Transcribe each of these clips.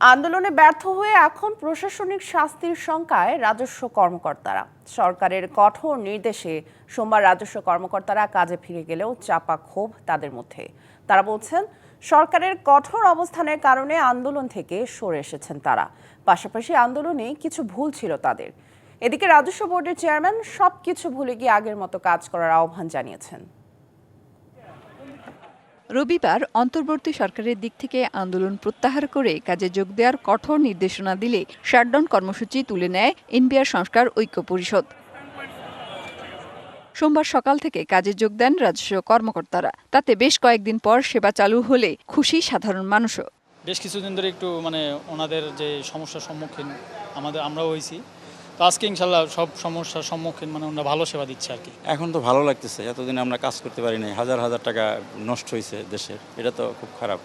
আন্দোলনে ব্যর্থ হয়ে এখন প্রশাসনিক শাস্তির শঙ্কায় রাজস্ব কর্মকর্তারা। সরকারের কঠোর নির্দেশে সোমবার রাজস্ব কর্মকর্তারা কাজে ফিরে গেলেও চাপা ক্ষোভ তাদের মধ্যে। তারা বলছেন, সরকারের কঠোর অবস্থানের কারণে আন্দোলন থেকে সরে এসেছেন তারা। পাশাপাশি আন্দোলনে কিছু ভুল ছিল তাদের। এদিকে রাজস্ব বোর্ডের চেয়ারম্যান সবকিছু ভুলে গিয়ে আগের মতো কাজ করার আহ্বান জানিয়েছেন। রবিবার অন্তর্বর্তী সরকারের দিক থেকে আন্দোলন প্রত্যাহার করে কাজে যোগ দেওয়ার কঠোর নির্দেশনা দিলে শাটডাউন কর্মসূচি তুলে নেয় এনবিআর সংস্কার ঐক্য পরিষদ। সোমবার সকাল থেকে কাজে যোগ দেন রাজস্ব কর্মকর্তারা। তাতে বেশ কয়েকদিন পর সেবা চালু হলে খুশি সাধারণ মানুষও। বেশ কিছুদিন ধরে একটু ওনাদের যে সমস্যার সম্মুখীন আমরাও হয়েছি, তো আজকে ইনশাল্লাহ সব সমস্যার সম্মুখীন ওনারা ভালো সেবা দিচ্ছে আর কি। এখন তো ভালো লাগতেছে, এতদিন আমরা কাজ করতে পারি নাই, হাজার হাজার টাকা নষ্ট হয়েছে দেশের, এটা তো খুব খারাপ।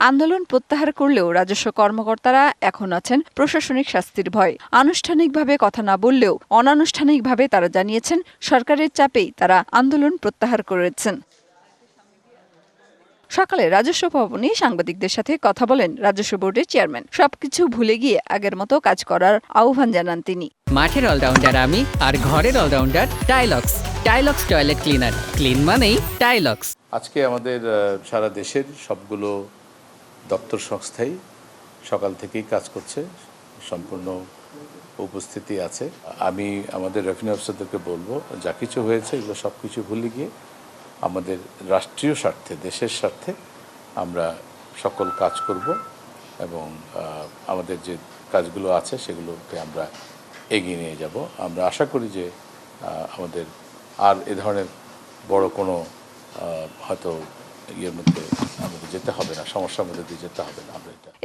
আন্দোলন প্রত্যাহার করলেও রাজস্ব কর্মকর্তারা এখন আছেন প্রশাসনিক শাস্তির ভয়। আনুষ্ঠানিকভাবে কথা না বললেও অনানুষ্ঠানিকভাবে তারা জানিয়েছেন সরকারের চাপেই তারা আন্দোলন প্রত্যাহার করেছেন। সকালে রাজস্ব ভবনে সাংবাদিকদের সাথে কথা বলেন রাজস্ব বোর্ডের চেয়ারম্যান। সবকিছু ভুলে গিয়ে আগের মতো কাজ করার আহ্বান জানান তিনি। মাঠের অলরাউন্ডার আমি, আর ঘরের allrounder Tilex. Tilex toilet cleaner, clean মানেই টাইলক্স। আজকে আমাদের সারা দেশের সবগুলো দপ্তর সংস্থাই সকাল থেকেই কাজ করছে, সম্পূর্ণ উপস্থিতি আছে। আমি আমাদের রেভিনিউ অফিসারদেরকে বলবো, যা কিছু হয়েছে এগুলো সব কিছু ভুলে গিয়ে আমাদের রাষ্ট্রীয় স্বার্থে, দেশের স্বার্থে আমরা সকল কাজ করব এবং আমাদের যে কাজগুলো আছে সেগুলোকে আমরা এগিয়ে নিয়ে যাব। আমরা আশা করি যে আমাদের আর এ ধরনের বড় কোনো হয়তো ইয়ের মধ্যে আমাদের যেতে হবে না, সমস্যার মধ্যে দিয়ে যেতে হবে না।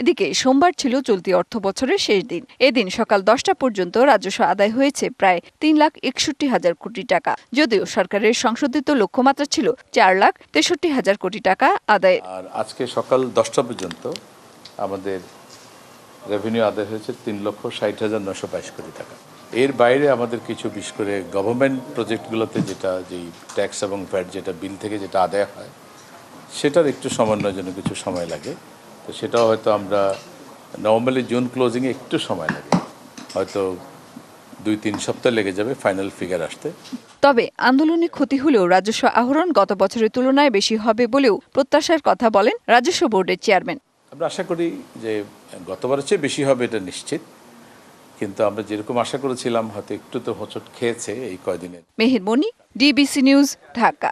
এদিকে সোমবার ছিল চলতি অর্থ বছরের শেষ দিন। এদিন সকাল 10টা পর্যন্ত রাজস্ব আদায় হয়েছে প্রায় 3,61,000 কোটি টাকা। যদিও সরকারের সংশোধিত লক্ষ্যমাত্রা ছিল 4,63,000 কোটি টাকা আদায়। আর আজকে সকাল 10টা পর্যন্ত আমাদের রেভিনিউ আদায় হয়েছে 3,60,922 কোটি টাকা। এর বাইরে আমাদের কিছু বিশেষ করে গভর্নমেন্ট প্রজেক্টগুলোতে যেটা যেই ট্যাক্স এবং ভ্যাট যেটা বিল থেকে যেটা আদায় হয় সেটার একটু সমন্বয়ের জন্য কিছু সময় লাগে। তো সেটাও হয়তো আমরা নর্মালি জুন ক্লোজিংয়ে একটু সময় লাগে, হয়তো 2-3 সপ্তাহ লেগে যাবে ফাইনাল ফিগার আসতে। তবে আন্দোলনে ক্ষতি হলেও রাজস্ব আহরণ গত বছরের তুলনায় বেশি হবে বলেও প্রত্যাশার কথা বলেন রাজস্ব বোর্ডের চেয়ারম্যান। আমরা আশা করি যে গতবারের চেয়ে বেশি হবে, এটা নিশ্চিত, কিন্তু আমরা যেরকম আশা করেছিলাম হয়তো একটু তো হোঁচট খেয়েছে এই কয়দিনে। মেহের মনি, ডিবিসি নিউজ, ঢাকা।